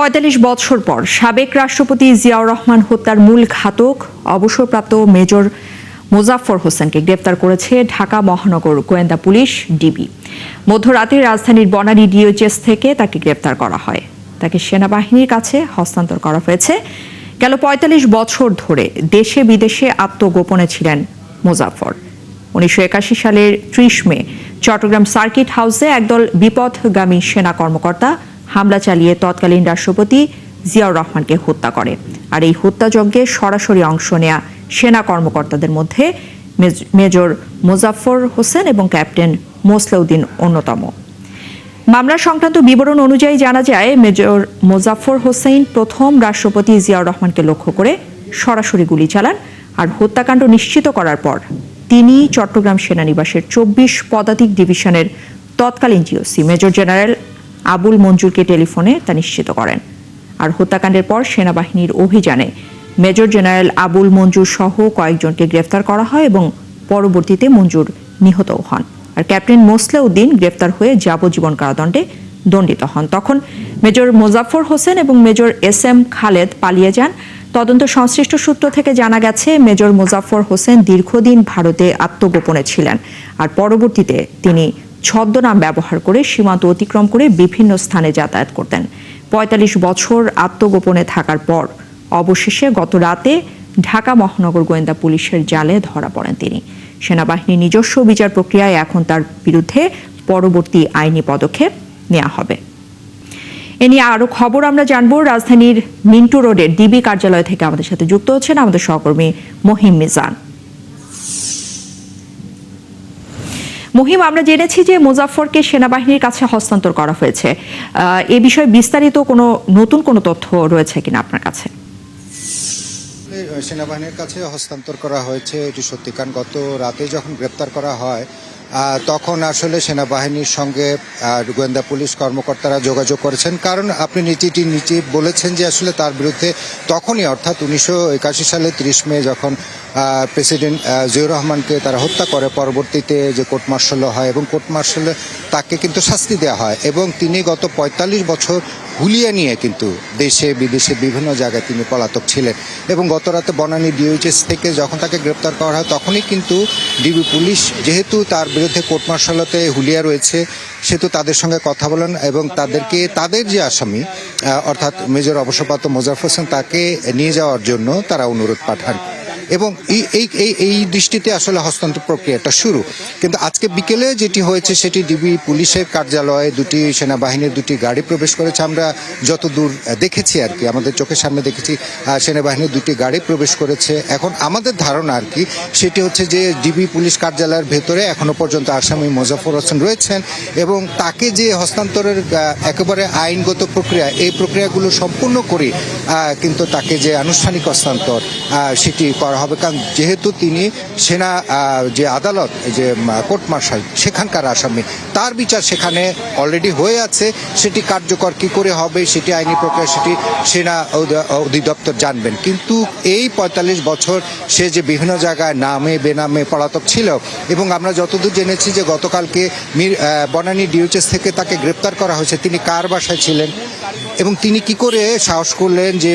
৪৫ বছর পর সাবেক রাষ্ট্রপতি জিয়াউর রহমান হত্যার মূল ঘাতক অবসরপ্রাপ্ত মেজর মোজাফফর হোসেনকে গ্রেপ্তার করেছে ঢাকা মহানগর গোয়েন্দা পুলিশ ডিবি। মধ্যরাতে রাজধানীর বনানী ডিওএইচএস থেকে তাকে গ্রেপ্তার করা হয়। তাকে সেনাবাহিনীর কাছে হস্তান্তর করা হয়েছে। গেল ৪৫ বছর ধরে দেশে বিদেশে আত্মগোপনে ছিলেন মোজাফফর। ১৯৮১ সালের ৩০ মে চট্টগ্রাম সার্কিট হাউসে একদল বিপথগামী সেনা কর্মকর্তা হামলা চালিয়ে তৎকালীন রাষ্ট্রপতি জিয়াউর রহমানকে হত্যা করে। আর এই হত্যাযজ্ঞে সরাসরি অংশ নেয়া সেনা কর্মকর্তাদের মধ্যে মেজর মোজাফফর হোসেন এবং ক্যাপ্টেন মোসলেউদ্দিন অন্যতম। মামলা সংক্রান্ত বিবরণ অনুযায়ী জানা যায়, মেজর মোজাফফর হোসেন প্রথম রাষ্ট্রপতি জিয়াউর রহমানকে লক্ষ্য করে সরাসরি গুলি চালান। আর হত্যাকাণ্ড নিশ্চিত করার পর তিনি চট্টগ্রাম সেনানিবাসের ২৪ পদাতিক ডিভিশনের তৎকালীন জিওসি মেজর জেনারেল আবুল মঞ্জুরকে টেলিফোনে তা নিশ্চিত করেন। আর হত্যাকাণ্ডের পর সেনাবাহিনীর অভিযানে মেজর জেনারেল আবুল মঞ্জুর সহ কয়েকজনকে গ্রেফতার করা হয় এবং পরবর্তীতে মঞ্জুর নিহতও হন। আর ক্যাপ্টেন মোসলেউদ্দিন গ্রেফতার হয়ে যাবজ্জীবন কারাদণ্ডে দণ্ডিত হন। তখন মেজর মোজাফফর হোসেন এবং মেজর SM খালেদ পালিয়ে যান। তদন্ত সংশ্লিষ্ট সূত্র থেকে জানা গেছে, মেজর মোজাফফর হোসেন দীর্ঘদিন ভারতে আত্মগোপনে ছিলেন। আর পরবর্তীতে তিনি ছদ্মনাম ব্যবহার করে সীমান্ত অতিক্রম করে বিভিন্ন স্থানে যাতায়াত করতেন। ৪৫ বছর আত্মগোপনে থাকার পর অবশেষে গত রাতে ঢাকা মহানগর গোয়েন্দা পুলিশের জালে ধরা পড়েন তিনি। সেনাবাহিনীর নিজস্ব বিচার প্রক্রিয়ায় এখন তার বিরুদ্ধে পরবর্তী আইনি পদক্ষেপ নেওয়া হবে। এ নিয়ে আরো খবর আমরা জানবো। রাজধানীর মিন্টু রোডের ডিবি কার্যালয় থেকে আমাদের সাথে যুক্ত হচ্ছেন আমাদের সহকর্মী মহিম মিজান। মহিম, আমরা জেনেছি যে মোজাফফরকে সেনাবাহিনীর কাছে হস্তান্তর করা হয়েছে। এ বিষয়ে বিস্তারিত নতুন কোনো তথ্য রয়েছে কিনা আপনার কাছে? সেনাবাহিনীর কাছে হস্তান্তর করা হয়েছে, এটি সত্যি। কারণ গত রাতে যখন গ্রেপ্তার করা হয় তখন আসলে সেনাবাহিনীর সঙ্গে গোয়েন্দা পুলিশ কর্মকর্তারা যোগাযোগ করেছেন। কারণ আপনি নিচে বলেছেন যে আসলে তার বিরুদ্ধে তখনই, অর্থাৎ ১৯৮১ সালে ৩০ মে যখন প্রেসিডেন্ট জিয়াউর রহমানকে তারা হত্যা করে, পরবর্তীতে যে কোর্ট মার্শাল হয় এবং কোর্ট মার্শালে তাকে কিন্তু শাস্তি দেওয়া হয় এবং তিনি গত ৪৫ বছর হুলিয়া নিয়ে কিন্তু দেশে বিদেশে বিভিন্ন জায়গায় তিনি পলাতক ছিলেন। এবং গত রাতে বনানী ডিওএইচএস থেকে যখন তাকে গ্রেপ্তার করা হয় তখনই কিন্তু ডিবি পুলিশ, যেহেতু তার বিরুদ্ধে কোর্ট মার্শালতে হুলিয়া রয়েছে, সেহেতু তাদের সঙ্গে কথা বলেন এবং তাদের যে আসামি অর্থাৎ মেজর অবসরপ্রাপ্ত মোজাফফর হোসেন, তাকে নিয়ে যাওয়ার জন্য তারা অনুরোধ পাঠান এবং এই দৃষ্টিতে আসলে হস্তান্তর প্রক্রিয়াটা শুরু। কিন্তু আজকে বিকেলে যেটি হয়েছে সেটি ডিবি পুলিশের কার্যালয়ে সেনাবাহিনীর দুটি গাড়ি প্রবেশ করেছে। আমরা যতদূর দেখেছি আর কি, আমাদের চোখের সামনে দেখেছি সেনাবাহিনীর দুটি গাড়ি প্রবেশ করেছে। এখন আমাদের ধারণা আর কি সেটি হচ্ছে যে ডিবি পুলিশ কার্যালয়ের ভেতরে এখনো পর্যন্ত আসামি মোজাফফর হোসেন রয়েছেন এবং তাকে যে হস্তান্তরের একেবারে আইনগত প্রক্রিয়া, এই প্রক্রিয়াগুলো সম্পূর্ণ করে কিন্তু তাকে যে আনুষ্ঠানিক হস্তান্তর সেটি করা হবে। কারণ যেহেতু তিনি সেনা যে আদালত, যে কোর্ট মার্শাল সেখানকার আসামি, তার বিচার সেখানে অলরেডি হয়ে আছে। সেটি কার্যকর কি করে হবে সেটি আইনি প্রক্রিয়া, সেটি সেনা অধিদপ্তর জানবেন। কিন্তু এই ৪৫ বছর সে যে বিভিন্ন জায়গায় নামে বেনামে পলাতক ছিল এবং আমরা যতদূর জেনেছি যে গতকালকে বনানী ডিওএইচএস থেকে তাকে গ্রেপ্তার করা হয়েছে, তিনি কার বাসায় ছিলেন এবং তিনি কি করে সাহস করলেন যে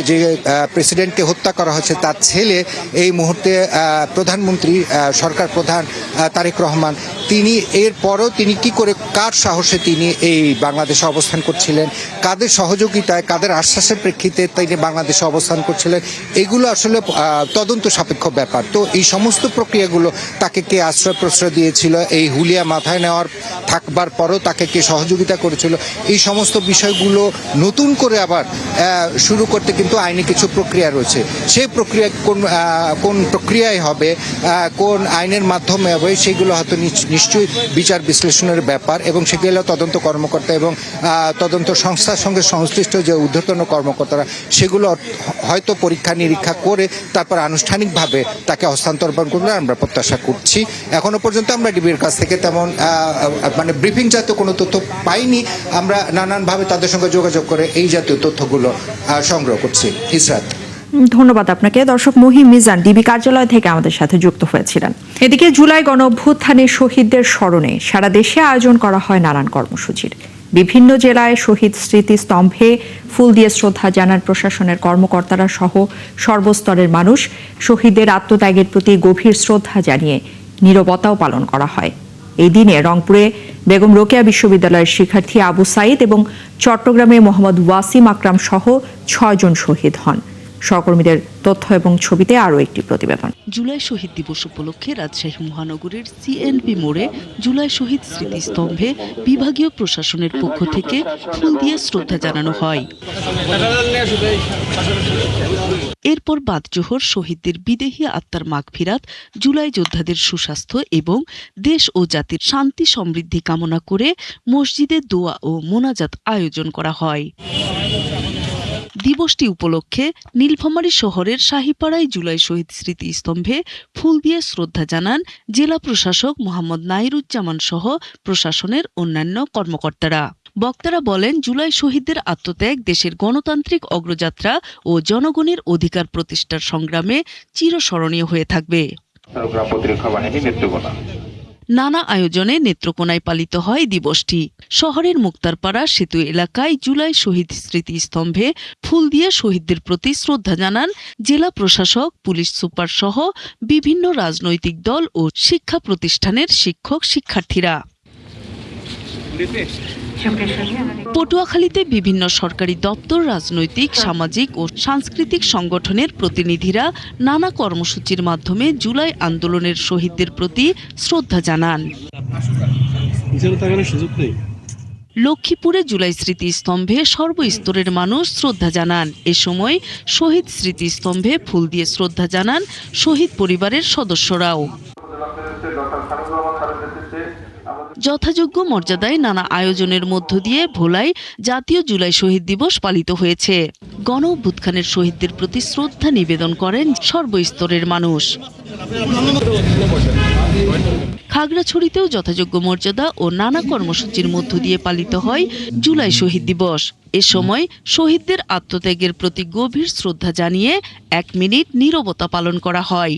যে প্রেসিডেন্টকে হত্যা করা হয়েছে তার ছেলে এই মুহূর্তে প্রধানমন্ত্রী, সরকার প্রধান তারেক রহমান, তিনি এরপরও তিনি কি করে, কার সাহসে তিনি এই বাংলাদেশে অবস্থান করছিলেন, কাদের সহযোগিতায়, কাদের আশ্বাসের প্রেক্ষিতে তিনি বাংলাদেশে অবস্থান করছিলেন, এগুলো আসলে তদন্ত সাপেক্ষ ব্যাপার। তো এই সমস্ত প্রক্রিয়াগুলো, তাকে কে আশ্রয় প্রশ্রয় দিয়েছিল, এই হুলিয়া মাথায় থাকবার পরও তাকে কে সহযোগিতা করেছিল, এই সমস্ত বিষয়গুলো নতুন করে আবার শুরু করতে কিন্তু আইনি কিছু প্রক্রিয়া রয়েছে। সেই প্রক্রিয়া কোন প্রক্রিয়ায় হবে, কোন আইনের মাধ্যমে হবে, সেগুলো হয়তো নিশ্চয়ই বিচার বিশ্লেষণের ব্যাপার এবং সেগুলো তদন্ত কর্মকর্তা এবং তদন্ত সংস্থার সঙ্গে সংশ্লিষ্ট যে ঊর্ধ্বতন কর্মকর্তারা, সেগুলো হয়তো পরীক্ষা নিরীক্ষা করে তারপর আনুষ্ঠানিকভাবে তাকে হস্তান্তর করবে আমরা প্রত্যাশা করছি। এখনো পর্যন্ত আমরা ডিবির কাছ থেকে তেমন ব্রিফিং জাতীয় কোনো তথ্য পাইনি। আমরা নানানভাবে তাদের সঙ্গে যোগাযোগ করে এই জাতীয় তথ্যগুলো সংগ্রহ করছি। ইসরাত, ধন্যবাদ আপনাকে। দর্শক, মহিম মিজান ডিবি কার্যালয় থেকে আমাদের সাথে যুক্ত হয়েছিলেন। এদিকে জুলাই গণ অভ্যুত্থানে শহীদদের স্মরণে সারা দেশে আয়োজন করা হয় নানান কর্মসূচির। বিভিন্ন জেলায় শহীদ স্মৃতিস্তম্ভে ফুল দিয়ে শ্রদ্ধা জানান প্রশাসনের কর্মকর্তারা সহ সর্বস্তরের মানুষ। শহীদদের আত্মত্যাগের প্রতি গভীর শ্রদ্ধা জানিয়ে নীরবতাও পালন করা হয়। এই দিনে রংপুরে বেগম রোকেয়া বিশ্ববিদ্যালয়ের শিক্ষার্থী আবু সাইদ এবং চট্টগ্রামে মোহাম্মদ ওয়াসিম আকরাম সহ 6 জন শহীদ হন। সহকর্মীদের তথ্য এবং ছবিতে আরও একটি প্রতিবেদন। জুলাই শহীদ দিবস উপলক্ষে রাজশাহী মহানগরের সিএনপি মোড়ে জুলাই শহীদ স্মৃতিস্তম্ভে বিভাগীয় প্রশাসনের পক্ষ থেকে ফুল দিয়ে শ্রদ্ধা জানানো হয়। এরপর বাদ জোহর শহীদদের বিদেহী আত্মার মাগফিরাত, জুলাই যোদ্ধাদের সুস্বাস্থ্য এবং দেশ ও জাতির শান্তি সমৃদ্ধি কামনা করে মসজিদে দোয়া ও মোনাজাত আয়োজন করা হয়। দিবসটি উপলক্ষে নীলফামারী শহরের শাহীপাড়ায় জুলাই শহীদ স্মৃতিস্তম্ভে ফুল দিয়ে শ্রদ্ধা জানান জেলা প্রশাসক মোহাম্মদ নাইরুজ্জামান সহ প্রশাসনের অন্যান্য কর্মকর্তারা। বক্তারা বলেন, জুলাই শহীদদের আত্মত্যাগ দেশের গণতান্ত্রিক অগ্রযাত্রা ও জনগণের অধিকার প্রতিষ্ঠার সংগ্রামে চিরস্মরণীয় হয়ে থাকবে। নানা আয়োজনে নেত্রকোনায় পালিত হয় দিবসটি। শহরের মুক্তারপাড়া সেতু এলাকায় জুলাই শহীদ স্মৃতিস্তম্ভে ফুল দিয়ে শহীদদের প্রতি শ্রদ্ধা জানান জেলা প্রশাসক, পুলিশ সুপার সহ বিভিন্ন রাজনৈতিক দল ও শিক্ষা প্রতিষ্ঠানের শিক্ষক শিক্ষার্থীরা। পটুয়াখালীতে বিভিন্ন সরকারি দপ্তর, রাজনৈতিক, সামাজিক ও সাংস্কৃতিক সংগঠনের প্রতিনিধিরা নানা কর্মসূচির মাধ্যমে জুলাই আন্দোলনের শহীদদের প্রতি শ্রদ্ধা জানান। লক্ষ্মীপুরে জুলাই স্মৃতিস্তম্ভে সর্বস্তরের মানুষ শ্রদ্ধা জানান। এ সময় শহীদ স্মৃতিস্তম্ভে ফুল দিয়ে শ্রদ্ধা জানান শহীদ পরিবারের সদস্যরাও। যথাযোগ্য মর্যাদায় নানা আয়োজনের মধ্য দিয়ে ভোলায় জাতীয় জুলাই শহীদ দিবস পালিত হয়েছে। গণ অভ্যুত্থানের শহীদদের প্রতি শ্রদ্ধা নিবেদন করেন সর্বস্তরের মানুষ। খাগড়াছড়িতেও যথাযোগ্য মর্যাদা ও নানা কর্মসূচির মধ্য দিয়ে পালিত হয় জুলাই শহীদ দিবস। এ সময় শহীদদের আত্মত্যাগের প্রতি গভীর শ্রদ্ধা জানিয়ে 1 মিনিট নীরবতা পালন করা হয়।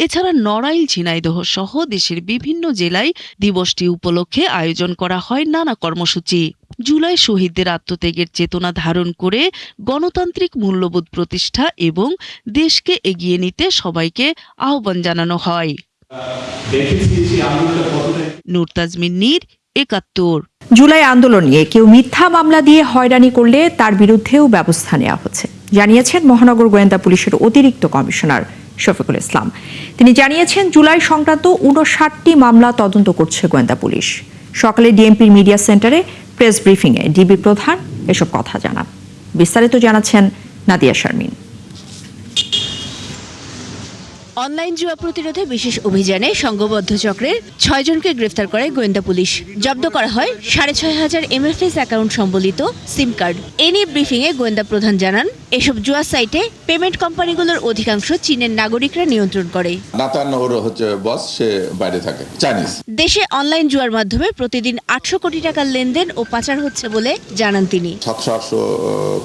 এছাড়া নড়াইল, ঝিনাইদহ সহ দেশের বিভিন্ন জেলায় দিবসটি উপলক্ষে আয়োজন করা হয় নানা কর্মসূচি। জুলাই শহীদদের আত্মত্যাগের চেতনা ধারণ করে গণতান্ত্রিক মূল্যবোধ প্রতিষ্ঠা এবং দেশকে এগিয়ে নিতে সবাইকে আহ্বান জানানো হয়। নূর তাজমিন নীর, ৭১। জুলাই আন্দোলন নিয়ে কেউ মিথ্যা মামলা দিয়ে হয়রানি করলে তার বিরুদ্ধেও ব্যবস্থা নেওয়া হচ্ছে, জানিয়েছেন মহানগর গোয়েন্দা পুলিশের অতিরিক্ত কমিশনার শফিকুল ইসলাম। তিনি জানিয়েছেন, জুলাই সংক্রান্ত 59টি মামলা তদন্ত করছে গোয়েন্দা পুলিশ। সকালে ডিএমপির মিডিয়া সেন্টারে প্রেস ব্রিফিংয়ে ডিবি প্রধান এসব কথা জানান। বিস্তারিত জানাচ্ছেন নাদিয়া শারমিন। অনলাইন জুয়া প্রতিরোধে বিশেষ অভিযানে সংঘবদ্ধ চক্রের 6 জনকে গ্রেফতার করে গোয়েন্দা পুলিশ। জব্দ করা হয় 6,500 MFS অ্যাকাউন্ট সম্বলিত সিম কার্ড। এ নিয়ে ব্রিফিংয়ে গোয়েন্দা প্রধান জানান, এসব জুয়া সাইটে পেমেন্ট কোম্পানিগুলোর অধিকাংশ চীনের নাগরিকরা নিয়ন্ত্রণ করে। নাতানগর হচ্ছে বস, সে বাইরে থাকে, চাইনিজ। দেশে অনলাইন জুয়ার মাধ্যমে প্রতিদিন 800 কোটি টাকার লেনদেন ও পাচার হচ্ছে বলে জানান তিনি। 700-800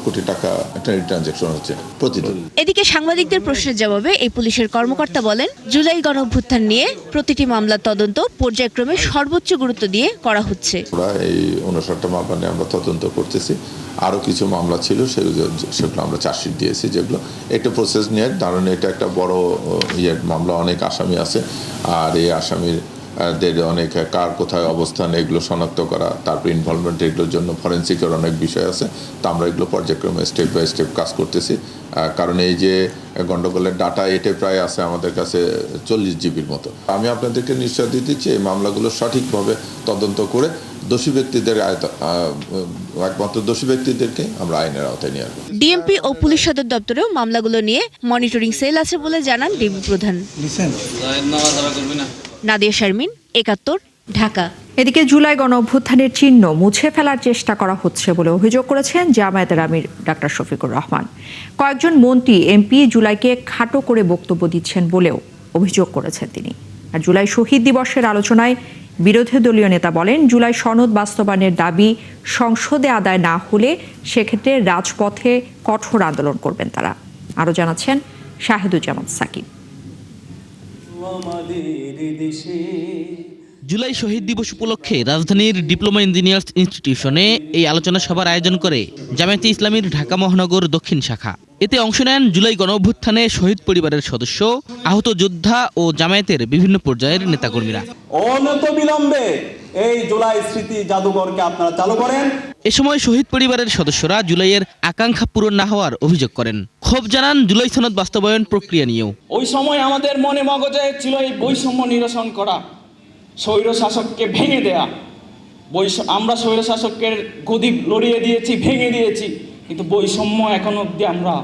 কোটি টাকা একটা ট্রানজাকশন হচ্ছে প্রতিদিন। এদিকে সাংবাদিকদের প্রশ্নের জবাবে এই পুলিশের কর্মকর্তা বলেন, জুলাই গণঅভ্যুত্থান নিয়ে প্রতিটি মামলার তদন্ত পর্যায়ক্রমে সর্বোচ্চ গুরুত্ব দিয়ে করা হচ্ছে। আমরা এই 59টা মামলা নিয়ে আমরা তদন্ত করতেছি। আরও কিছু মামলা ছিল, সেগুলো আমরা চার্জশিট দিয়েছি, যেগুলো একটা প্রসেস নিয়ে, কারণ এটা একটা বড় মামলা, অনেক আসামি আছে। আর এই আসামিদের অনেক কার কোথায় অবস্থান এগুলো শনাক্ত করা, তারপর ইনভলভমেন্ট, এগুলোর জন্য ফরেন্সিকের অনেক বিষয় আছে। তো আমরা এগুলো পর্যায়ক্রমে স্টেপ বাই স্টেপ কাজ করতেছি। কারণ এই যে গন্ডগোলের ডাটা, এটা প্রায় আছে আমাদের কাছে 40 জিবির মতো। আমি আপনাদেরকে নিশ্চয় দিয়ে দিচ্ছি, এই মামলাগুলো সঠিকভাবে তদন্ত করে একমাত্র দোষী ব্যক্তিদেরকে আমরা আইনের আওতায় নিয়ে আসবো। ডিএমপি ও পুলিশ সদর দপ্তরেও মামলাগুলো নিয়ে মনিটরিং সেল আছে বলে জানান ডিবি প্রধান। নাদিয়া শারমিন, ৭১, ঢাকা। এদিকে জুলাই গণঅভ্যুত্থানের চিহ্ন মুছে ফেলার চেষ্টা করা হচ্ছে বলে অভিযোগ করেছেন জামায়াতের আমির ডাক্তার শফিকুর রহমান। কয়েকজন মন্ত্রী, এমপি জুলাইকে খাটো করে বক্তব্য দিচ্ছেন বলেও অভিযোগ করেছেন তিনি। আর জুলাই শহীদ দিবসের আলোচনায় বিরোধী দলীয় নেতা বলেন, জুলাই সনদ বাস্তবায়নের দাবি সংসদে আদায় না হলে সেক্ষেত্রে রাজপথে কঠোর আন্দোলন করবেন তারা। আরও জানাচ্ছেন শাহেদুজ্জামান সাকিব। জুলাই শহীদ দিবস উপলক্ষে রাজধানীর ডিপ্লোমা ইঞ্জিনিয়ার্স ইনস্টিটিউশনে এই আলোচনা সভার আয়োজন করে জামায়াতে ইসলামীর ঢাকা মহানগর দক্ষিণ শাখা। এতে অংশ নেন জুলাই গণঅভ্যুত্থানে শহীদ পরিবারের সদস্য, আহত যোদ্ধা ও জামায়াতের বিভিন্ন পর্যায়ের নেতাকর্মীরা। অনতিবিলম্বে এই জুলাই স্মৃতি জাদুঘরকে আপনারা চালু করেন। এ সময় শহীদ পরিবারের সদস্যরা জুলাইয়ের আকাঙ্ক্ষা পূরণ না হওয়ার অভিযোগ করেন। ক্ষোভ জানান জুলাই সনদ বাস্তবায়ন প্রক্রিয়া নিয়েও। ওই সময় আমাদের মনে মগজে ছিল এই বৈষম্য নিরসন করা, স্বৈর শাসককে ভেঙে দেয়া। আমরা স্বৈর শাসকের গদি লড়িয়ে দিয়েছি, ভেঙে দিয়েছি, কিন্তু বৈষম্য এখন অবধি আমরা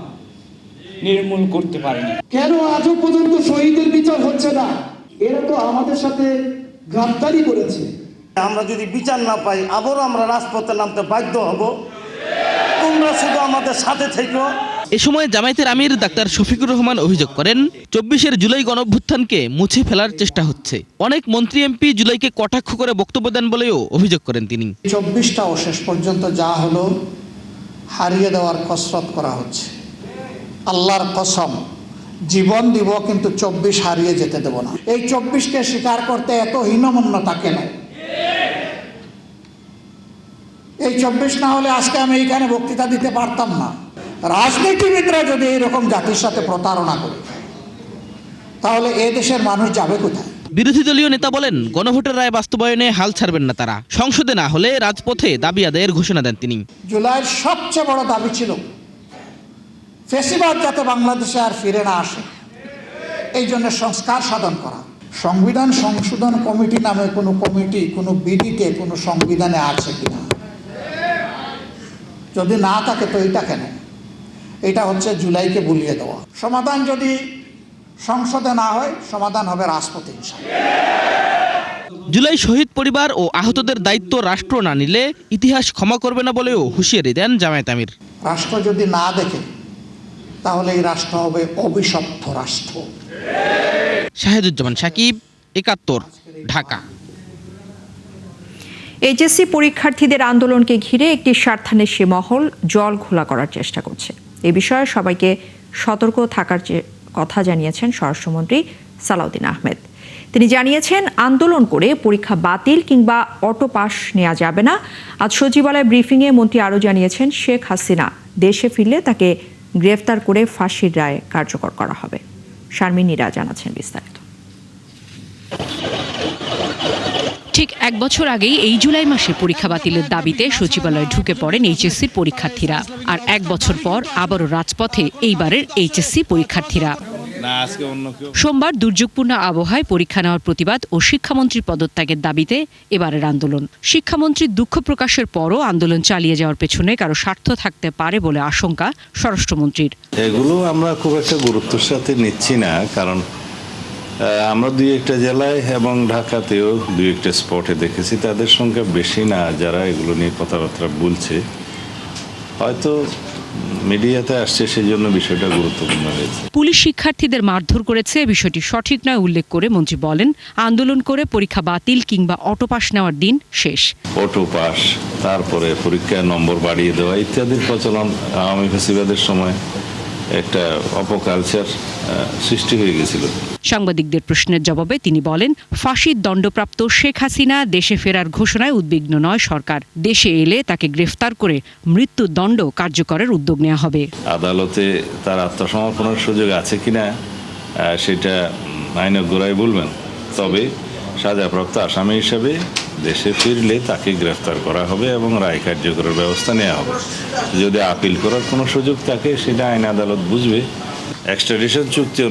নির্মূল করতে পারিনি। কেন আজও পর্যন্ত শহীদের বিচার হচ্ছে না? এরা তো আমাদের সাথে গাদ্দারি করেছে। আমরা যদি বিচার না পাই আবারও আমরা রাজপথে নামতে বাধ্য হব। তোমরা শুধু আমাদের সাথে থেকো। এ সময় জামায়াতের আমির ডাক্তার শফিকুর রহমান অভিযোগ করেন, 24-এর জুলাই গণঅভ্যুত্থানকে মুছে ফেলার চেষ্টা হচ্ছে। অনেক মন্ত্রী এমপি জুলাইকে কটাক্ষ করে বক্তব্য দেন বলেও অভিযোগ করেন তিনি। 24টাও শেষ পর্যন্ত যা হলো হারিয়ে দেওয়ার কসরত করা হচ্ছে। আল্লাহর কসম, জীবন দিব কিন্তু 24 হারিয়ে যেতে দেব না। এই 24কে স্বীকার করতে এত হীনমন্যতা কেন? এই 24 না হলে আজকে আমি এইখানে বক্তৃতা দিতে পারতাম না। রাজনীতিবিদরা যদি এরকম জাতির সাথে প্রতারণা করে, তাহলে এ দেশের মানুষ যাবে কোথায়? বিরোধী দলীয় নেতা বলেন, গণভোটের রায় বাস্তবায়নে হাল ছাড়বেন না তারা। সংসদে না হলে রাজপথে দাবি আদায়ের ঘোষণা দেন তিনি। জুলাইয়ের সবচেয়ে বড় দাবি ছিল ফ্যাসিবাদ যাতে বাংলাদেশে আর ফিরে না আসে, এই জন্য সংস্কার সাধন করা। সংবিধান সংশোধন কমিটি নামে কোনো কমিটি কোনো বিধিতে কোনো সংবিধানে আছে কিনা? যদি না থাকে তো এটা কেন? এটা হচ্ছে জুলাইকে ভুলিয়ে দেওয়া। সমাধান যদি সংসদে না হয়, সমাধান হবে রাজপথে। জুলাই শহীদ পরিবার ও আহতদের দায়িত্ব রাষ্ট্র না নিলে ইতিহাস ক্ষমা করবে না বলেও হুঁশিয়ারি দেন জামায়াত আমির। রাষ্ট্র যদি না দেখে, তাহলে এই রাষ্ট্র হবে অভিশপ্ত রাষ্ট্র। শাহেদুজ্জামান সাকিব, ৭১, ঢাকা। এইচএসসি পরীক্ষার্থীদের আন্দোলনকে ঘিরে একটি স্বার্থান্বেষী মহল জল ঘোলা করার চেষ্টা করছে। এ বিষয়ে সবাইকে সতর্ক থাকার কথা জানিয়েছেন স্বরাষ্ট্রমন্ত্রী সালাউদ্দিন আহমেদ। তিনি জানিয়েছেন, আন্দোলন করে পরীক্ষা বাতিল কিংবা অটো পাস নেওয়া যাবে না। আজ সচিবালয় ব্রিফিংয়ে মন্ত্রী আরও জানিয়েছেন, শেখ হাসিনা দেশে ফিরলে তাকে গ্রেফতার করে ফাঁসির রায় কার্যকর করা হবে। শারমিনীরা জানাচ্ছেন বিস্তারিত। ঠিক 1 বছর আগেই এই জুলাই মাসে পরীক্ষা বাতিলের দাবিতে সচিবালয়ে ঢুকে পড়েন এইচএসসির পরীক্ষার্থীরা। আর 1 বছর পর আবারও রাজপথে এইবারের এইচএসসি পরীক্ষার্থীরা। সোমবার দুর্যোগপূর্ণ আবহাওয়ায় পরীক্ষা নেওয়ার প্রতিবাদ ও শিক্ষামন্ত্রীর পদত্যাগের দাবিতে এবারের আন্দোলন। শিক্ষামন্ত্রীর দুঃখ প্রকাশের পরও আন্দোলন চালিয়ে যাওয়ার পেছনে কারো স্বার্থ থাকতে পারে বলে আশঙ্কা স্বরাষ্ট্রমন্ত্রীর। এগুলো আমরা খুব একটা গুরুত্বের সাথে নিচ্ছি না, কারণ আমরা 2-1টা জেলায় এবং ঢাকাতেও 2-1টা স্পটে দেখেছি তাদের সংখ্যা বেশি না যারা এগুলো নিয়ে কথাবার্তা বলছে। হয়তো মিডিয়াতে আসছে, সেই জন্য বিষয়টা গুরুত্বপূর্ণ হয়েছে। পুলিশ শিক্ষার্থীদের মারধর করেছে, বিষয়টি সঠিক নয় উল্লেখ করে মন্ত্রী বলেন, আন্দোলন করে পরীক্ষা বাতিল কিংবা অটো পাস নেওয়ার দিন শেষ। অটো পাস, তারপরে পরীক্ষার নম্বর বাড়িয়ে দেওয়া ইত্যাদির প্রচলন আওয়ামী ফ্যাসিবাদের সময় একটা অপকালচার সৃষ্টি হয়ে গেছিল। সাংবাদিকদের প্রশ্নের জবাবে তিনি বলেন, ফাঁসির দণ্ডপ্রাপ্ত শেখ হাসিনা দেশে ফেরার ঘোষণায় উদ্বিগ্ন নয় সরকার। দেশে এলে তাকে গ্রেফতার করে মৃত্যুদণ্ড কার্যকরের উদ্যোগ নেওয়া হবে। আদালতে তার আত্মসমর্পণের সুযোগ আছে কিনা সেটা আইনজ্ঞরাই বলবেন। তবে সাজাপ্রাপ্ত আসামি হিসেবে দেশে ফিরলে তাকে গ্রেফতার করা হবে এবং রায় কার্যকরের ব্যবস্থা নেওয়া হবে। যদি আপিল করার কোনো সুযোগ থাকে সেটা আইন আদালত বুঝবে। এক্সট্রাডিশন চুক্তি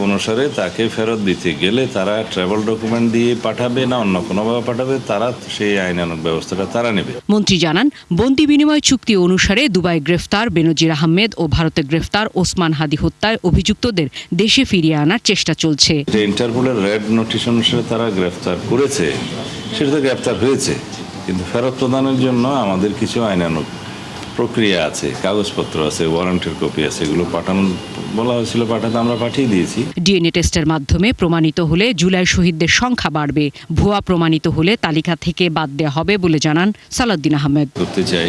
অনুসারে তাকে ফেরত দিতে গেলে তারা ট্রাভেল ডকুমেন্ট দিয়ে পাঠাবে না অন্য কোনোভাবে পাঠাবে, তারা সেই আইনানুগ ব্যবস্থাটা তারা নেবে। মন্ত্রী জানান, বন্দি বিনিময় চুক্তি অনুসারে দুবাই গ্রেফতার বেনজির আহমেদ ও ভারতে গ্রেফতার ওসমান হাদি হত্যায় অভিযুক্তদের দেশে ফিরিয়ে আনার চেষ্টা চলছে। ইন্টারপোলের রেড নোটিশ অনুসারে তারা গ্রেফতার করেছে, সেটা তো গ্রেফতার হয়েছে, কিন্তু ফেরত প্রদানের জন্য আমাদের কিছু আইনানুগ প্রক্রিয়া আছে, কাগজপত্র আছে, ওয়ারেন্টের কপি আছে, এগুলো পাঠানো বলা হয়েছিল, পাঠাতে আমরা পাঠিয়ে দিয়েছি। ডিএনএ টেস্টের মাধ্যমে প্রমাণিত হলে জুলাই শহীদদের সংখ্যা বাড়বে, ভুয়া প্রমাণিত হলে তালিকা থেকে বাদ দেওয়া হবে বলে জানান সালাউদ্দিন আহমেদ। করতে চাই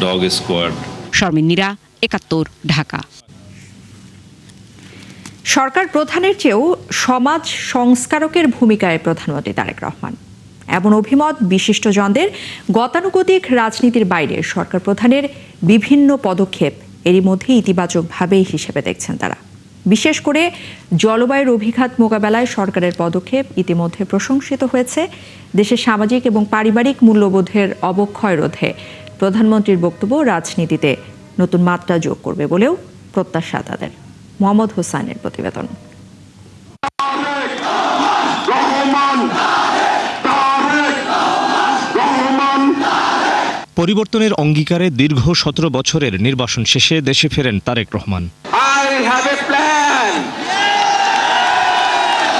ডগ স্কোয়াড। শারমিনীরা, ৭১, ঢাকা। সরকার প্রধানের চেয়েও সমাজ সংস্কারকের ভূমিকায় প্রধানমন্ত্রী তারেক রহমান। এমন অভিমত বিশিষ্টজনদের। গতানুগতিক রাজনীতির বাইরে সরকার প্রধানের বিভিন্ন পদক্ষেপ এরই মধ্যে ইতিবাচকভাবে হিসেবে দেখছেন তারা। বিশেষ করে জলবায়ুর অভিঘাত মোকাবেলায় সরকারের পদক্ষেপ ইতিমধ্যে প্রশংসিত হয়েছে। দেশের সামাজিক এবং পারিবারিক মূল্যবোধের অবক্ষয় রোধে প্রধানমন্ত্রীর বক্তব্য রাজনীতিতে নতুন মাত্রা যোগ করবে বলেও প্রত্যাশা তাদের। মোহাম্মদ হোসাইনের প্রতিবেদন। পরিবর্তনের অঙ্গীকারে দীর্ঘ 17 বছরের নির্বাসন শেষে দেশে ফেরেন Tarique Rahman. I have a plan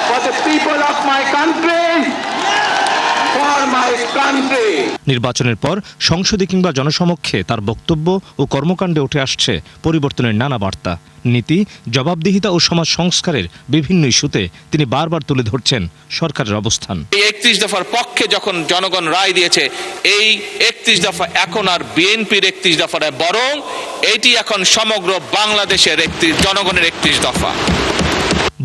for the people of my country, for my country. নির্বাচনের পর সংসদে কিংবা জনসমক্ষে তার বক্তব্য ও কর্মকাণ্ডে উঠে আসছে পরিবর্তনের নানা বার্তা। নীতি, জবাবদিহিতা ও সমাজ সংস্কারের বিভিন্ন ইস্যুতে তিনি বারবার তুলে ধরছেন সরকারের অবস্থান। এই 31 দফার পক্ষে যখন জনগণ রায় দিয়েছে, এই 31 দফা এখন আর বিএনপির 31 দফা নয়, বরং এটি এখন সমগ্র বাংলাদেশের জনগণের 31 দফা।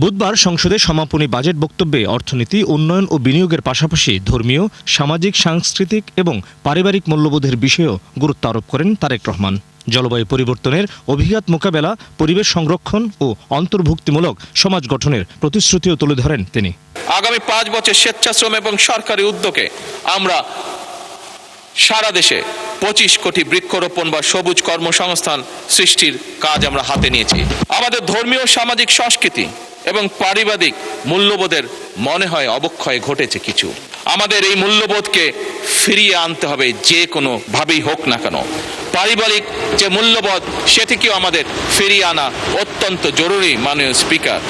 বুধবার সংসদে সমাপনী বাজেট বক্তব্যে অর্থনীতি, উন্নয়ন ও বিনিয়োগের পাশাপাশি ধর্মীয়, সামাজিক, সাংস্কৃতিক এবং পারিবারিক মূল্যবোধের বিষয়েও গুরুত্ব আরোপ করেন তারেক রহমান। জলবায়ু পরিবর্তনের অভিঘাত মোকাবেলা, পরিবেশ সংরক্ষণ ও অন্তর্ভুক্তিমূলক সমাজ গঠনের প্রতিশ্রুতিও তুলে ধরেন তিনি। আগামী 5 বছর স্বেচ্ছাশ্রম এবং সরকারি উদ্যোগে আমরা সারা দেশে 25 কোটি বৃক্ষরোপণ বা সবুজ কর্মসংস্থান সৃষ্টির কাজ আমরা হাতে নিয়েছি। আমাদের ধর্মীয়, সামাজিক, সংস্কৃতি এবং পারিবারিক মূল্যবোধের মনে হয় অবক্ষয় ঘটেছে কিছু। আমাদের এই মূল্যবোধকে ফিরিয়ে আনতে হবে, যে কোনো ভাবেই হোক না কেন। পারিবারিক যে মূল্যবোধ, সেটিকেও আমাদের ফিরিয়ে আনা অত্যন্ত জরুরি। মাননীয় স্পিকার,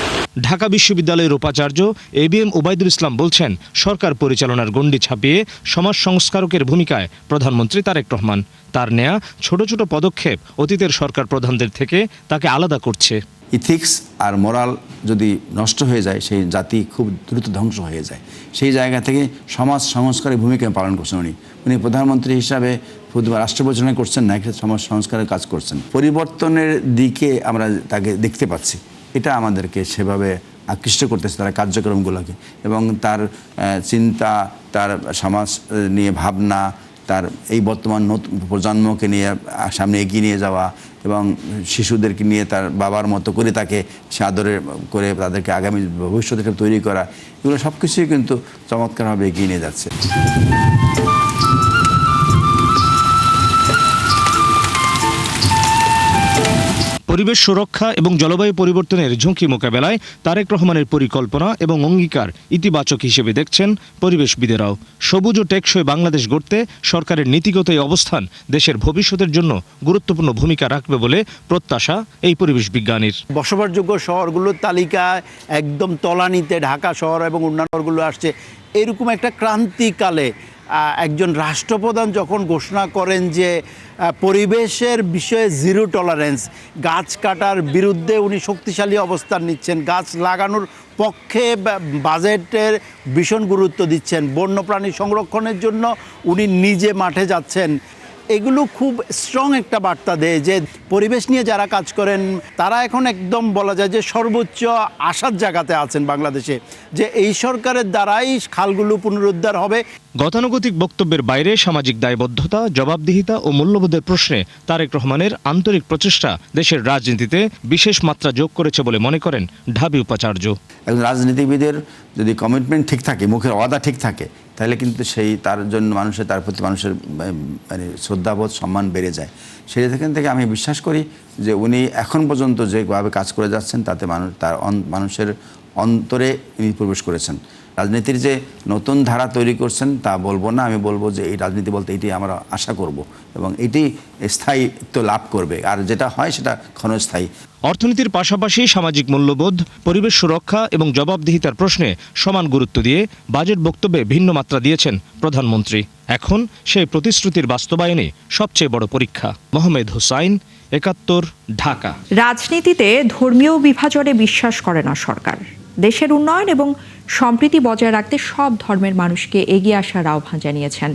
ঢাকা বিশ্ববিদ্যালয়ের উপাচার্য ABM ওবায়দুল ইসলাম বলছেন, সরকার পরিচালনার গণ্ডি ছাপিয়ে সমাজ সংস্কারকের ভূমিকায় প্রধানমন্ত্রী তারেক রহমান। তার নেয়া ছোট ছোট পদক্ষেপ অতীতের সরকার প্রধানদের থেকে তাকে আলাদা করছে। ইথিক্স আর মোরাল যদি নষ্ট হয়ে যায়, সেই জাতি খুব দ্রুত ধ্বংস হয়ে যায়। সেই জায়গা থেকে সমাজ সংস্কারের ভূমিকা পালন করছেন উনি প্রধানমন্ত্রী হিসাবে রাষ্ট্র পরিচালনা করছেন না, সমাজ সংস্কারের কাজ করছেন। পরিবর্তনের দিকে আমরা তাকে দেখতে পাচ্ছি, এটা আমাদেরকে সেভাবে আকৃষ্ট করতেছে তার কার্যক্রমগুলোকে, এবং তার চিন্তা, তার সমাজ নিয়ে ভাবনা, তার এই বর্তমান নতুন প্রজন্মকে নিয়ে সামনে এগিয়ে নিয়ে যাওয়া এবং শিশুদেরকে নিয়ে তার বাবার মতো করে তাকে সে আদরে করে তাদেরকে আগামী ভবিষ্যৎকে তৈরি করা, এগুলো সব কিছুই কিন্তু চমৎকারভাবে এগিয়ে নিয়ে যাচ্ছে। পরিবেশ সুরক্ষা এবং জলবায়ু পরিবর্তনের ঝুঁকি মোকাবেলায় তারেক রহমানের পরিকল্পনা এবং অঙ্গীকার ইতিবাচক হিসেবে দেখছেন পরিবেশবিদেরাও। সবুজ ও টেকসই বাংলাদেশ গড়তে সরকারের নীতিগত এই অবস্থান দেশের ভবিষ্যতের জন্য গুরুত্বপূর্ণ ভূমিকা রাখবে বলে প্রত্যাশা এই পরিবেশ বিজ্ঞানীর। বসবাসযোগ্য শহরগুলোর তালিকায় একদম তলানিতে ঢাকা শহর এবং অন্যান্য শহরগুলো আসছে। এরকম একটা ক্রান্তিকালে একজন রাষ্ট্রপ্রধান যখন ঘোষণা করেন যে পরিবেশের বিষয়ে জিরো টলারেন্স, গাছ কাটার বিরুদ্ধে উনি শক্তিশালী অবস্থান নিচ্ছেন, গাছ লাগানোর পক্ষে বাজেটের ভীষণ গুরুত্ব দিচ্ছেন, বন্যপ্রাণী সংরক্ষণের জন্য উনি নিজে মাঠে যাচ্ছেন, এগুলো খুব স্ট্রং একটা বার্তা দেয় যে পরিবেশ নিয়ে যারা কাজ করেন তারা এখন একদম বলা যায় যে সর্বোচ্চ আশার জায়গাতে আছেন বাংলাদেশে, যে এই সরকারের দ্বারাই খালগুলো পুনরুদ্ধার হবে। গতানুগতিক বক্তব্যের বাইরে সামাজিক দায়বদ্ধতা, জবাবদিহিতা ও মূল্যবোধের প্রশ্নে তারেক রহমানের আন্তরিক প্রচেষ্টা দেশের রাজনীতিতে বিশেষ মাত্রা যোগ করেছে বলে মনে করেন ঢাবি উপাচার্য। একজন রাজনীতিবিদের যদি কমিটমেন্ট ঠিক থাকে, মুখের ওয়াদা ঠিক থাকে, তাহলে কিন্তু সেই তার জন্য তার প্রতি মানুষের মানে শ্রদ্ধাবোধ, সম্মান বেড়ে যায়। সেখান থেকে আমি বিশ্বাস করি যে উনি এখন পর্যন্ত যেভাবে কাজ করে যাচ্ছেন তাতে মানুষের অন্তরে উনি প্রবেশ করেছেন। রাজনীতির যে নতুন ধারা তৈরি করছেন তা বলবো না, আমি বলবো যে এই রাজনীতি বলতে এটি আমরা আশা করব এবং এটি স্থায়িত্ব লাভ করবে, আর যেটা হয় সেটা ক্ষণস্থায়ী। অর্থনীতির পাশাপাশি সামাজিক মূল্যবোধ, পরিবেশ সুরক্ষা এবং জবাবদিহিতার প্রশ্নে সমান গুরুত্ব দিয়ে বাজেট বক্তব্যে ভিন্ন মাত্রা দিয়েছেন প্রধানমন্ত্রী। এখন সেই প্রতিশ্রুতির বাস্তবায়নে সবচেয়ে বড় পরীক্ষা। মোহাম্মদ হোসাইন, ৭১, ঢাকা। রাজনীতিতে ধর্মীয় বিভাজনে বিশ্বাস করে না সরকার। দেশের উন্নয়ন এবং সম্প্রীতি বজায় রাখতে সব ধর্মের মানুষকে এগিয়ে আসার আহ্বান জানিয়েছেন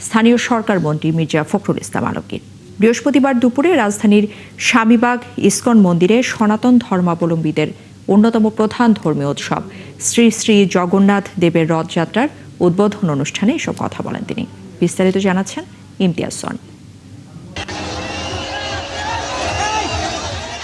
স্থানীয় সরকার মন্ত্রী মির্জা ফখরুল ইসলাম আলমগীর। বৃহস্পতিবার দুপুরে রাজধানীর স্বামীবাগ ইসকন মন্দিরে সনাতন ধর্মাবলম্বীদের অন্যতম প্রধান ধর্মীয় উৎসব শ্রী শ্রী জগন্নাথ দেবের রথযাত্রার উদ্বোধন অনুষ্ঠানে এসব কথা বলেন তিনি। বিস্তারিত জানাচ্ছেন ইমতিয়াজ সনি।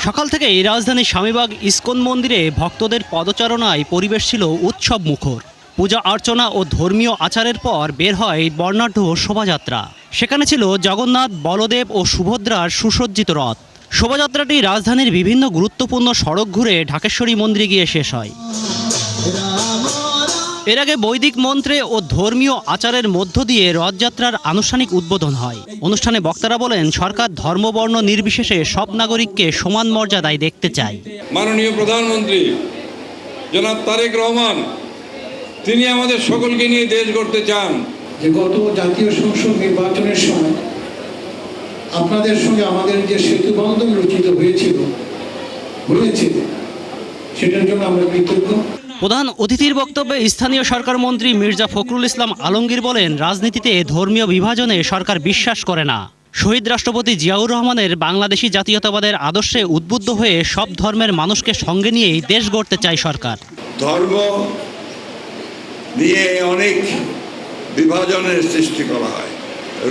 সকাল থেকেই রাজধানীর স্বামীবাগ ইস্কন মন্দিরে ভক্তদের পদচারণায় পরিবেশ ছিল উৎসব মুখর। পূজা অর্চনা ও ধর্মীয় আচারের পর বের হয় বর্ণাঢ্য শোভাযাত্রা। সেখানে ছিল জগন্নাথ, বলদেব ও সুভদ্রার সুসজ্জিত রথ। শোভাযাত্রাটি রাজধানীর বিভিন্ন গুরুত্বপূর্ণ সড়ক ঘুরে ঢাকেশ্বরী মন্দিরে গিয়ে শেষ হয়। এর আগে বৈদিক মন্ত্রে ও ধর্মীয় আচারের মধ্য দিয়ে রথযাত্রার আনুষ্ঠানিক উদ্বোধন হয়। অনুষ্ঠানে বক্তারা বলেন, সরকার ধর্মবর্ণ নির্বিশেষে সব নাগরিককে সমান মর্যাদায় দেখতে চায়। মাননীয় প্রধানমন্ত্রী জনাব তারেক রহমান তিনি আমাদের সকলকে নিয়ে দেশ গড়তে চান। যে গত জাতীয় সংসদ নির্বাচনের সময় আপনাদের সঙ্গে আমাদের যে সেতু বন্ধন রচিত হয়েছে সেটার জন্য আমরা কৃতজ্ঞ। প্রধান অতিথির বক্তব্যে স্থানীয় সরকার মন্ত্রী মির্জা ফখরুল ইসলাম আলমগীর বলেন, রাজনীতিতে ধর্মীয় বিভাজনে সরকার বিশ্বাস করে না। শহীদ রাষ্ট্রপতি জিয়াউর রহমানের বাংলাদেশি জাতীয়তাবাদের আদর্শে উদ্বুদ্ধ হয়ে সব ধর্মের মানুষকে সঙ্গে নিয়েই দেশ গড়তে চায় সরকার। ধর্ম নিয়ে অনেক বিভাজনের সৃষ্টি করা হয়,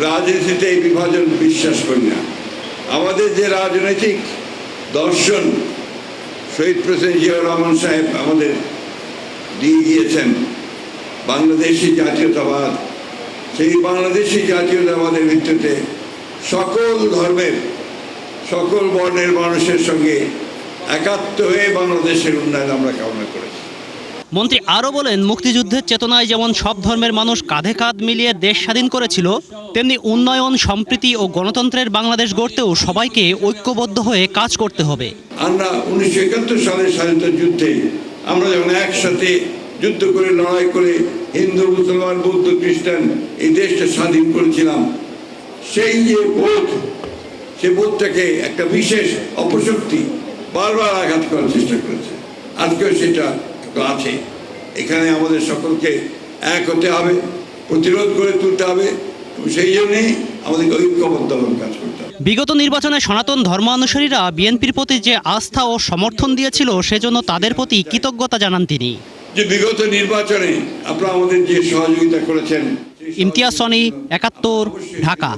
রাজনীতিতে এই বিভাজন বিশ্বাস করি না। আমাদের যে রাজনৈতিক দর্শন শহীদ প্রেসিডেন্ট জিয়াউর রহমান সাহেব আমাদের দিয়ে গিয়েছেন, বাংলাদেশি জাতীয়তাবাদ, সেই বাংলাদেশি জাতীয়তাবাদের ভিত্তিতে সকল ধর্মের সকল বর্ণের মানুষের সঙ্গে একাত্ম হয়ে বাংলাদেশের উন্নয়ন আমরা কামনা করেছি। মন্ত্রী আরও বলেন, মুক্তিযুদ্ধের চেতনায় যেমন সব ধর্মের মানুষ কাঁধে কাঁধ মিলিয়ে দেশ স্বাধীন করেছিল, তেমনি উন্নয়ন, সম্প্রীতি ও গণতন্ত্রের বাংলাদেশ গড়তেও সবাইকে ঐক্যবদ্ধ হয়ে কাজ করতে হবে। আমরা 1971 সালের স্বাধীনতা যুদ্ধে আমরা যখন একসাথে যুদ্ধ করে লড়াই করে হিন্দু, মুসলমান, বৌদ্ধ, খ্রিস্টান এই দেশটা স্বাধীন করেছিলাম, সেই যে বোধ, সে বোধটাকে একটা বিশেষ অপশক্তি বারবার আঘাত করার চেষ্টা করেছে। আজকেও সেটা আছে। এখানে আমাদের সকলকে এক হতে হবে, প্রতিরোধ করে তুলতে হবে, সেই জন্যই আমাদেরকে ঐক্যবদ্ধভাবে কাজ করতে হবে। বিগত নির্বাচনে সনাতন ধর্মানুসারীরা বিএনপির প্রতি যে আস্থা ও সমর্থন দিয়েছিল, সেজন্য তাদের প্রতি কৃতজ্ঞতা জানান তিনি। যে বিগত নির্বাচনে আপনারা আমাদের যে সহযোগিতা করেছেন। ইমতিয়াজ সনি, ৭১, ঢাকা।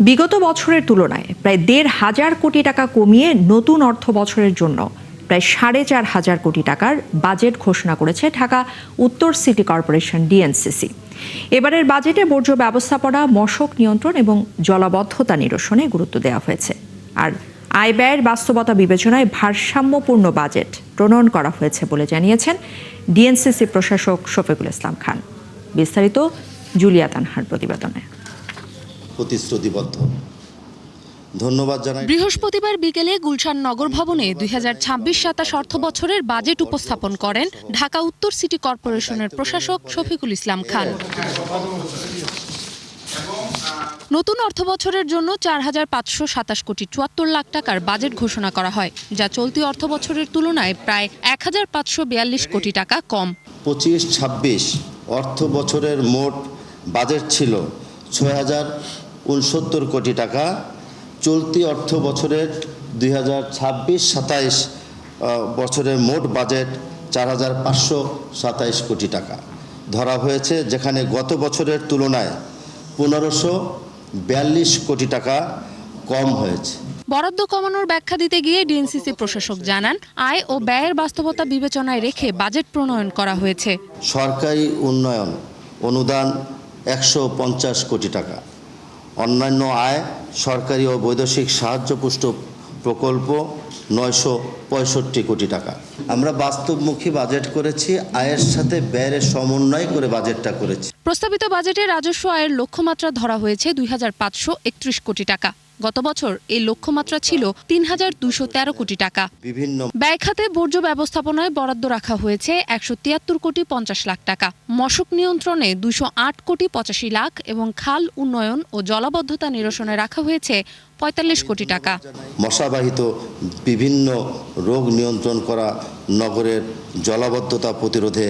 বিগত বছরের তুলনায় প্রায় ১,৫০০ কোটি টাকা কমিয়ে নতুন অর্থ বছরের জন্য প্রায় ৪,৫০০ কোটি টাকার বাজেট ঘোষণা করেছে ঢাকা উত্তর সিটি কর্পোরেশন ডিএনসিসি। এবারের বাজেটে বর্জ্য ব্যবস্থাপনা, মশক নিয়ন্ত্রণ এবং জলাবদ্ধতা নিরসনে গুরুত্ব দেওয়া হয়েছে। আর আয় ব্যয়ের বাস্তবতা বিবেচনায় ভারসাম্যপূর্ণ বাজেট প্রণয়ন করা হয়েছে বলে জানিয়েছেন ডিএনসিসি প্রশাসক শফিকুল ইসলাম খান। বিস্তারিত জুলিয়া তানহার প্রতিবেদনে। প্রতিশ্রুতিবদ্ধ। ধন্যবাদ জানাই। বৃহস্পতিবার বিকেলে গুলশান নগর ভবনে 2026-27 অর্থ বছরের বাজেট উপস্থাপন করেন ঢাকা উত্তর সিটি কর্পোরেশনের প্রশাসক শফিকুল ইসলাম খান। নতুন অর্থ বছরের জন্য 4,527 কোটি 74 লাখ টাকার বাজেট ঘোষণা করা হয়, যা চলতি অর্থ বছরের তুলনায় প্রায় 1,542 কোটি টাকা কম। 25-26 অর্থ বছরের মোট বাজেট ছিল 6,069 কোটি টাকা। চলতি অর্থ বছরের 2026-27 বছরের মোট বাজেট 4,527 কোটি টাকা ধরা হয়েছে, যেখানে গত বছরের তুলনায় 1,542 কোটি টাকা কম হয়েছে। বরাদ্দ কমানোর ব্যাখ্যা দিতে গিয়ে ডিএনসিসি প্রশাসক জানান, আয় ও ব্যয়ের বাস্তবতা বিবেচনায় রেখে বাজেট প্রণয়ন করা হয়েছে। সরকারি উন্নয়ন অনুদান 150 কোটি টাকা, অন্যান্য আয়, সরকারি ও বৈদেশিক সাহায্যপুষ্ট প্রকল্প 965 কোটি টাকা। আমরা বাস্তবমুখী বাজেট করেছি, আয়ের সাথে ব্যয়ের সমন্বয় করে বাজেটটা করেছি। প্রস্তাবিত বাজেটে রাজস্ব আয়ের লক্ষ্যমাত্রা ধরা হয়েছে 2,531 কোটি টাকা। গত বছর এই লক্ষ্যমাত্রা ছিল 3,213 কোটি টাকা। বিভিন্ন ব্যয় খাতে বর্জ্য ব্যবস্থাপনায় বরাদ্দ রাখা হয়েছে 173 কোটি 50 লাখ টাকা, মশক নিয়ন্ত্রণে 208 কোটি 85 লাখ এবং খাল উন্নয়ন ও জলাবদ্ধতা নিরসনে রাখা হয়েছে 45 কোটি টাকা। মশাবাহিত বিভিন্ন রোগ নিয়ন্ত্রণ করা, নগরের জলাবদ্ধতা প্রতিরোধে।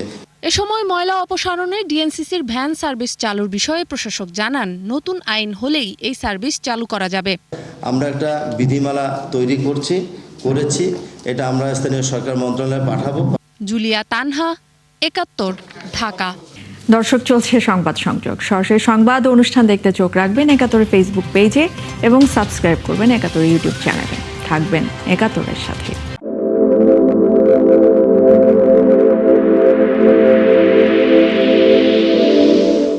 এ সময় ময়লা অপসারণে ডিএনসিসির ভ্যান সার্ভিস চালুর বিষয়ে প্রশাসক জানান, নতুন আইন হলেই এই সার্ভিস চালু করা যাবে। আমরা একটা বিধিমালা তৈরি করছি, করেছি। এটা আমরা স্থানীয় সরকার মন্ত্রণালয়ে পাঠাবো। জুলিয়া তানহা, ৭১, ঢাকা। দর্শক, চলছে সংবাদ সংযোগ। সরাসরি সংবাদ অনুষ্ঠান দেখতে চোখ রাখবেন ৭১ ফেসবুক পেজে এবং সাবস্ক্রাইব করবেন ৭১ ইউটিউব চ্যানেলে। থাকবেন ৭১-এর সাথে।